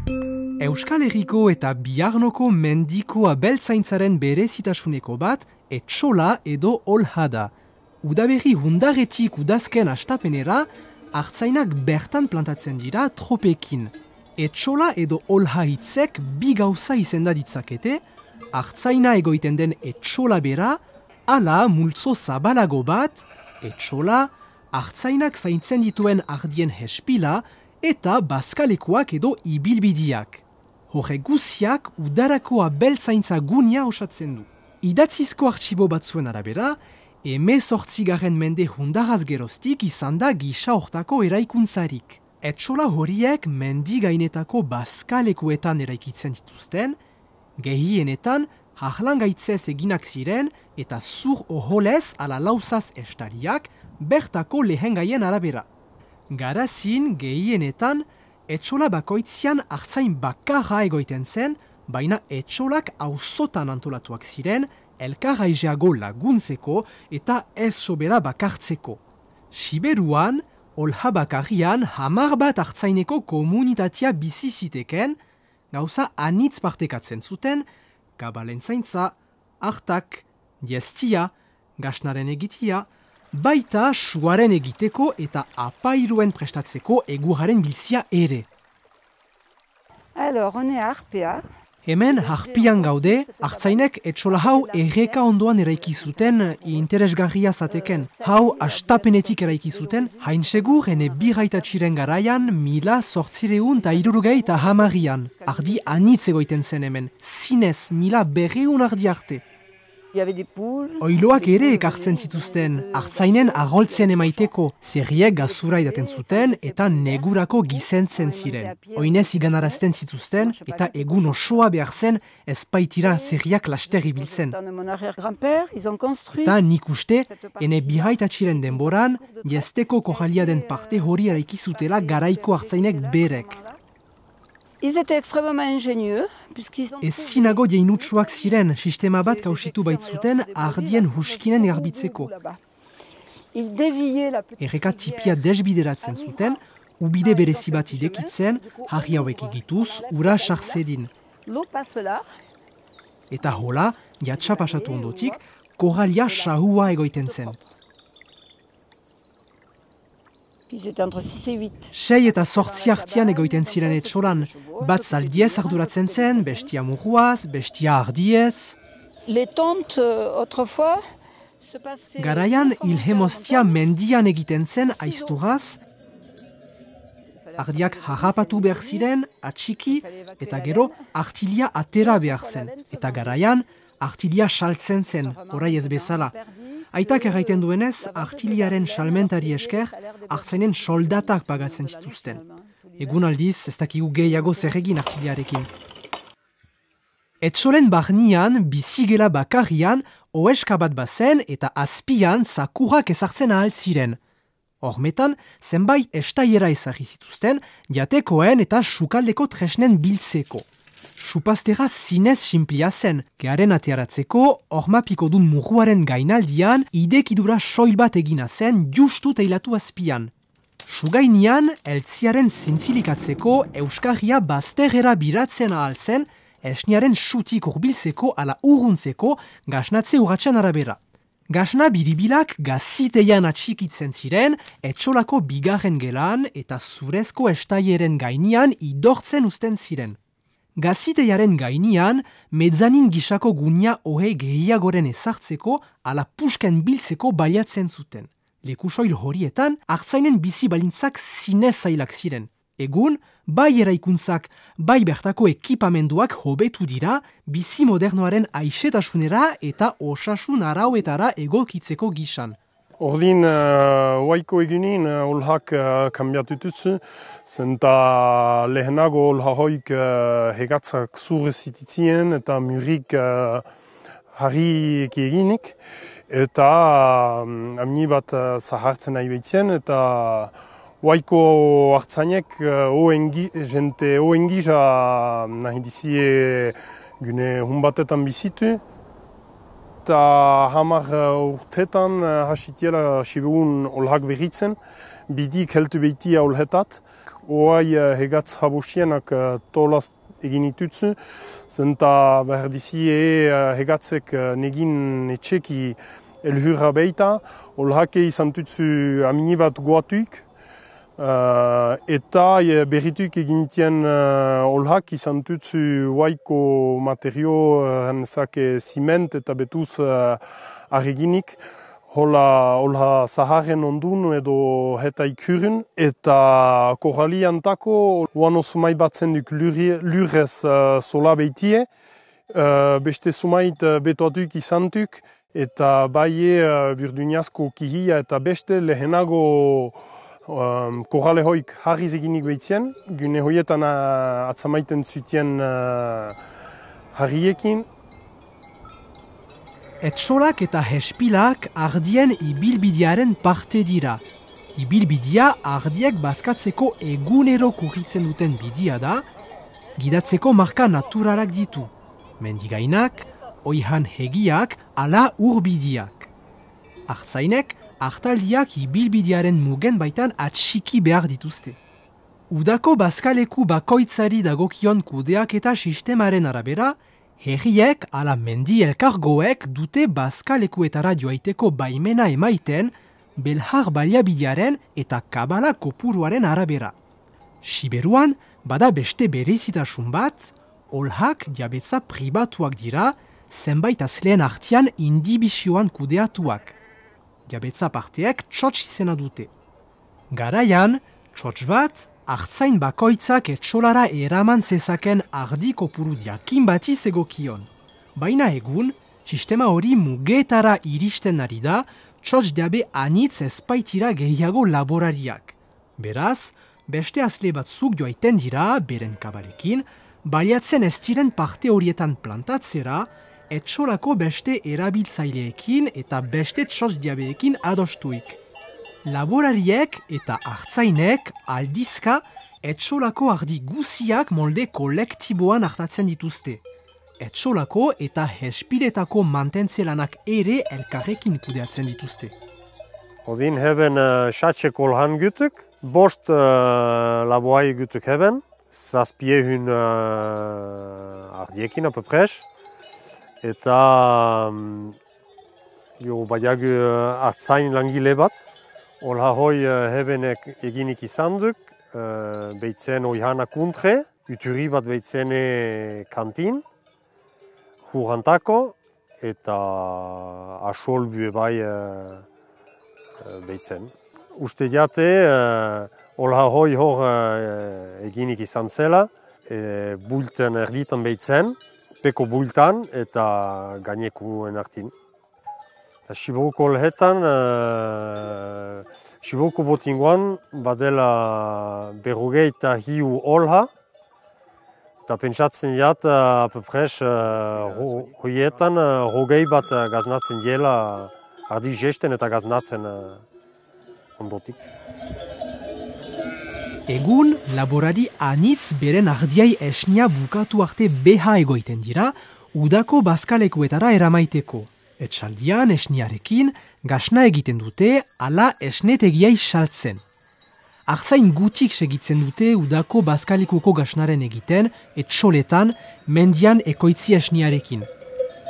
Euskal Herriko eta Biarnoko mendiko abeltzaintzaren berezitasuneko bat etxola edo olha da. Udaberri hundaretik udazken astapenera, artzainak bertan plantatzen dira tropekin. Etxola edo olha hitzek bi gauza izenda ditzakete, artzaina egoiten den etxola bera, ala multzo zabalago bat, etxola, artzainak zaintzen dituen ardien hespila eta bazkalekuak edo ibilbidiak. Horrek guziak udarako abeltzaintza gunia osatzen du. Idatzizko artxibo batzuen arabera, 18. mende hundaraz geroztik izan da gisa hortako eraikuntzarik. Etxola horiek mendi gainetako bazkalekuetan eraikitzen dituzten, gehienetan harlangaitzez eginak ziren eta zur oholez ala lauzaz estariak bertako lehengaien arabera. Garazin gehienetan etxola bakoitzian artzain bakarra egoiten zen, baina etxolak auzotan antolatuak ziren, elkarraizeago laguntzeko eta ez sobera bakartzeko. Siberuan, olha bakarrian 10 bat artzaineko komunitatea bizi ziteken, gauza anitz partekatzen zuten, kabalentzaintza, artak, diestia, gasnaren egitia, baita suaren egiteko eta apairuen prestatzeko eguraren bilzia ere. Alors, on est à Arpea. Hemen harpian gaude, artzainek etxola hau erreka ondoan eraiki zuten interesgarria zateken. Hau astapenetik eraiki zuten, hain segur ene biraitatxiren garaian 1850 ardi anitz egoiten zen hemen, zinez 1200 ardi arte. Il y avait des poules. Oiloak ere ekartzen zituzten, artzainen arroltzen emaiteko, zerriek gazura idaten zuten eta negurako gizentzen ziren. Oinez iganarazten zituzten eta egun osoa behar zen ezpaitira zerriak laster ibiltzen. Eta nik uste, ene biraitatxiren denboran, diazteko kojalia den parte hori eraiki zutela garaiko artzainek berek. Ils étaient extrêmement ingénieux, puisqu'ils ont... Ezinago jeinutsuak ziren, sistema bat kausitu baitzuten ardien huskinen garbitzeko. Ils déviaient la petite... Erreka tipia desbideratzen zuten, ubide berezi bat idekitzen, harri hauek egituz, ura sarzedin. L'eau passe là. Eta hola, jatsa pasatu ondotik, koralia sahua egoiten zen. Ils étaient entre 6 et 8. 6 eta 8 artian egoiten ziren etxolan, bat zaldiez arduratzen zen, bestia murruaz, bestia ardiez. Les tontes, autrefois, se passaient... Garaian, ilhemostia mendian egiten zen aizturaz, ardiak harrapatu behar ziren, atxiki, eta gero artilia atera behar zen. Eta garaian, artilia saltzen zen, orai ez bezala. Aitak erraiten duenez, artiliaren salmentari esker, artzainen soldatak pagatzen zituzten. Egun aldiz, ez dakigu gehiago zer egin artiliarekin. Etxolen barnian, bizigela bakarrian, oeska bat bazen eta azpian zakurrak ezartzen ahal ziren. Hormetan, zenbait estaiera ezarri zituzten, jatekoen eta sukaldeko tresnen biltzeko. Supastera zinez sinplia zen, gearen atearatzeko, hormapiko dun murruaren gainaldian, idekidura soil bat egina zen justu teilatu azpian. Sugainian, eltziaren zintzilikatzeko, euskarria bazterrera biratzen ahal zen, esniaren sutik urbiltzeko ala urruntzeko gasnatze urratxan arabera. Gasna biribilak gaziteian atxikitzen ziren, etxolako bigarren gelan eta zurezko estaieren gainian idortzen uzten ziren. Gaziteiaren gainian, mezzanin gisako gunia ohe gehiagoren ezartzeko ala pusken biltzeko baliatzen zuten. Lekusoil horietan, artzainen bizi balintzak zinez zailak ziren. Egun, bai eraikuntzak, bai bertako ekipamenduak hobetu dira, bizi modernoaren aixetasunera eta osasun arauetara egokitzeko gisan. Ordin, waiko egunin, olhak kambiatutuzu, zenta lehenago olha hoik hegatzak zurrezititzien eta murik harri eginik. Eta amni bat zahartzen nahi behitzen, eta waiko hartzainek jente oengija nahi dizie gune hunbatetan bizitu. Eta 10 urtetan hasitiela sibegun olhak berritzen, bidik heltu behitia olhetat. oai hegatz habosienak tolaz egin itutzu, zenta behar dizie hegatzek negin etxeki elhurra beita, olhake izan tutzu amini bat goatuik, eta berrituk egintien olhak izan tutzu waiko materio zake ziment eta betuz arreginik, Hola Saharen ondun edo heta ikurun, eta koraliantako oano sumai batzen duk lurrez sola beitie, beste sumait betoatuk izantuk, eta baie burduniazko kihia eta beste lehenago korale hoik harriz eginik behitzien, gune hoietan atzamaiten zutien harriekin. Etxolak eta hespilak ardien ibilbidearen parte dira. Ibilbidea ardiek bazkatzeko egunero kurritzen duten bidea da, gidatzeko marka naturalak ditu. Mendigainak, oihan hegiak, ala urbideak. Artzainek, artaldiak ibilbidearen mugen baitan atxiki behar dituzte. Udako bazkaleku bakoitzari dagokion kudeak eta sistemaren arabera, herriek ala mendi elkargoek dute bazkalekuetara joaiteko baimena emaiten belhar baliabidearen eta kabala kopuruaren arabera. Siberuan, bada beste berezitasun bat, olhak jabetza pribatuak dira, zenbait azleen artean indibizioan kudeatuak. Jabetza parteek txotx izena dute. Garaian, txotx bat, artzain bakoitzak etxolara eraman zezaken ardi kopuru jakin bati zegokion. Baina egun, sistema hori mugetara iristen ari da, txotx jabe anitz ezpaitira gehiago laborariak. Beraz, beste azle batzuk joaiten dira, beren kabalekin, baliatzen ez diren parte horietan plantatzera, etxolako beste erabiltzaileekin eta beste txotx jabeekin adostuik. Laborariek eta artzainek aldizka etxolako ardi guziak molde kolektiboan hartatzen dituzte. Etxolako eta hespiletako mantentzelanak ere elkarrekin kudeatzen dituzte. Odin heben xatxeko olhan gütük, bost laboai gütük heben, zazpiehun ardiekin apopres, eta badiagu artzain langile bat, Olha hoi hebenek eginik izan duk, behitzen oihanak untre, uturi bat behitzene kantin, hurantako, eta asolbu bai behitzen. Uste jate, olha hoi hor eginik izan zela, bulten erditan behitzen, peko bultan eta gainekuen artin. Siburuko olhetan, Siburuko botinguan badela berrogei eta hiu olha, eta pentsatzen jat, apopres hoietan rogei bat gaznatzen diela ardi jesten eta gaznatzen ondotik. Egun, laborari anitz beren ardiai esnia bukatu arte beha egoiten dira, udako bazkalekuetara eramaiteko. Etxaldian esniarekin, gasna egiten dute, ala esnetegiai saltzen. Artzain gutik segitzen dute udako bazkalekuko gasnaren egiten, etxoletan, mendian ekoitzi esniarekin.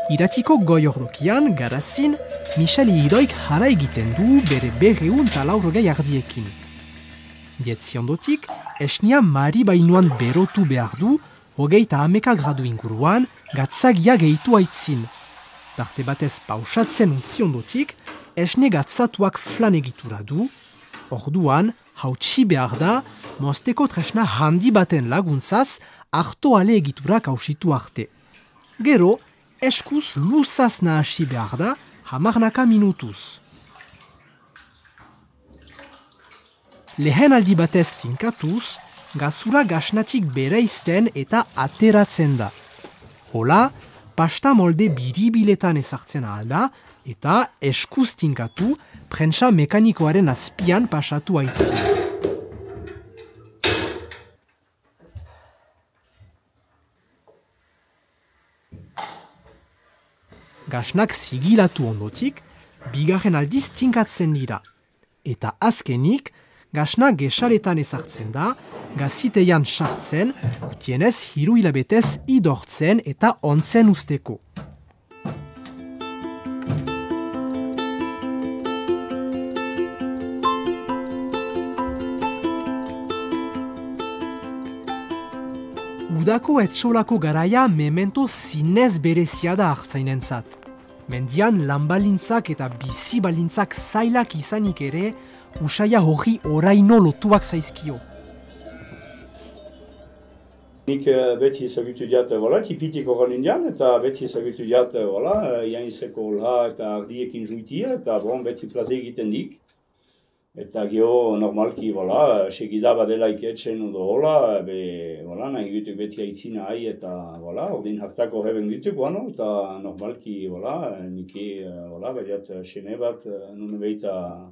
Iratiko goi ordokian, garazin, Michel Idoik jara egiten du bere 240 ardiekin. Dietzi ondotik, esnia mari bainuan berotu behar du, 30 gradu inguruan, gatzagia gehitu aitzin. Tarte batez pausatzen utzi ondotik, esne gatzatuak flan egitura du, orduan, hautsi behar da, mozteko tresna handi baten laguntzaz, artoale egiturak hausitu arte. Gero, eskuz luzaz nahasi behar da, 10 minutuz. Lehen aldi batez tinkatuz, gazura gasnatik bereizten eta ateratzen da. Hola, pasta molde biribiletan ezartzen alda eta eskuz tinkatu prentsa mekanikoaren azpian pasatu aitzi. Gasnak zigilatu ondotik, bigarren aldiz tinkatzen dira. Eta azkenik, gasna gesaletan ezartzen da gaziteian sartzen, gutienez 3 hilabetez idortzen eta ontzen usteko. Udako etxolako garaia memento zinez berezia da artzainentzat. Mendian lanbalintzak eta bizibalintzak zailak izanik ere, usaia hori oraino lotuak zaizkio. Nik beti ezagutu diat, tipitik horren indian, eta beti ezagutu diat, jainzeko olha eta ardiekin juitia, eta beti plaze egiten dik. Eta geho normalki, segida badela iketzen odo hola, nahi gutuk beti aitzina hai, eta ordin hartako heben gutuk, eta normalki, nike, beriat seme bat, nune behita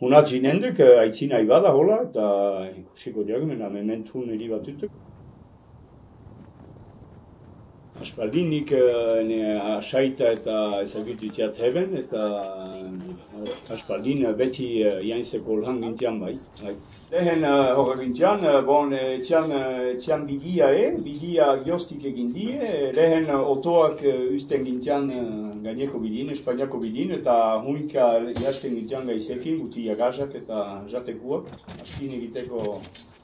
hunat zinenduk, aitzina hai bada hola, eta ikusiko diagumen, mementu niri bat dutuk. Aspaldin nik asaita eta ezagutu tiat heben, eta aspaldin beti jainzeko olhan gintian bai. Lehen horre gintian, etzian bidia giostik egin die, lehen otoak usten gintian gaineko bidin, Espainiako bidin, eta hunika jasten gintian gaizekin, guti jagazak eta jatekuak, askin egiteko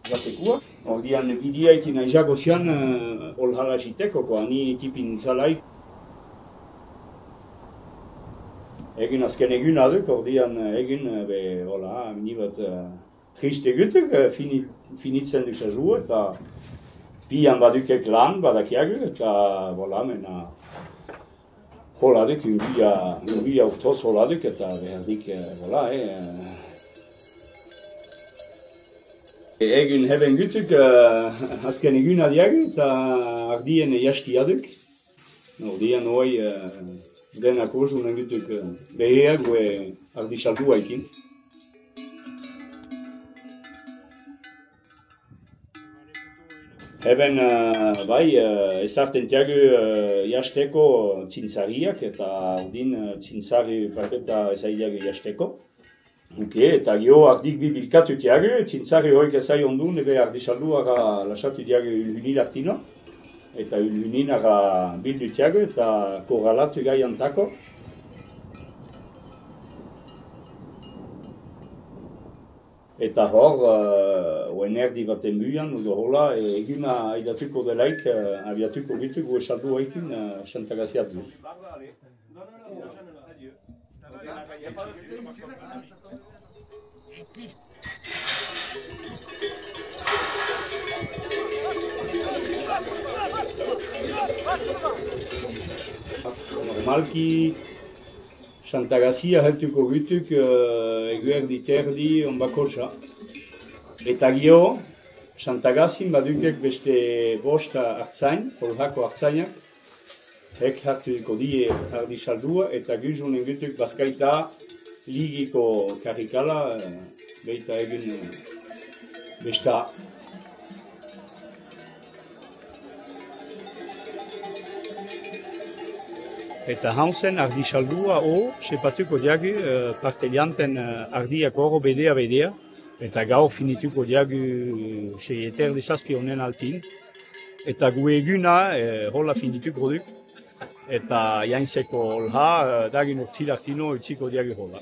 jatekuak. Ordian bidiaikin aizago zian olhala ziteko, ni tipin zalaik. Egin azken egun aduk, ordian egin, ni bat triste gutuk, finitzen duk sazua, eta pian badukek lan, badakiagu, eta mena holaduk, ungia urtoz holaduk, eta behardik, Egun heben gutuk, azken egun adiagu, eta ardien jasti aduk. Ordian hoi denak osunen gutuk beheak, ardi saltua ekin. Heben, ezarten tiagu jasteko tzintzariak, eta ordin tzintzari parketa ezaideagu jasteko. Eta geho ardik bi bilkatu tiagu, tzintzari hoik ezai ondun, ebe ardi salduaga lasatu tiagu ulhunin artino. Eta ulhuninara bildu tiagu eta korralatu gai antako. Eta hor, oen erdi baten buian, udo hola, eguna aidatuko delaik, abiatuko gitu gu esaldu haikin xantagaziat duz. Normalki xantagazia heltuko gutuk eguerdi terdi onbakotxa. Eta geho, xantagazin badukek beste bosta hartzain, olhako hartzainak. Hek hartuko die ardi saldua eta guzunen gutuk bazkaita ligiko karikala beita egin besta. Eta hausen ardi saldua sepatuko diagu partelianten ardiak oro bedea. Eta gaur finituko diagu seieter desazpi honen altin. Eta gu eguna hola finituko duk. Eta jainzeko olha dagin urtil artino utziko diagu hola.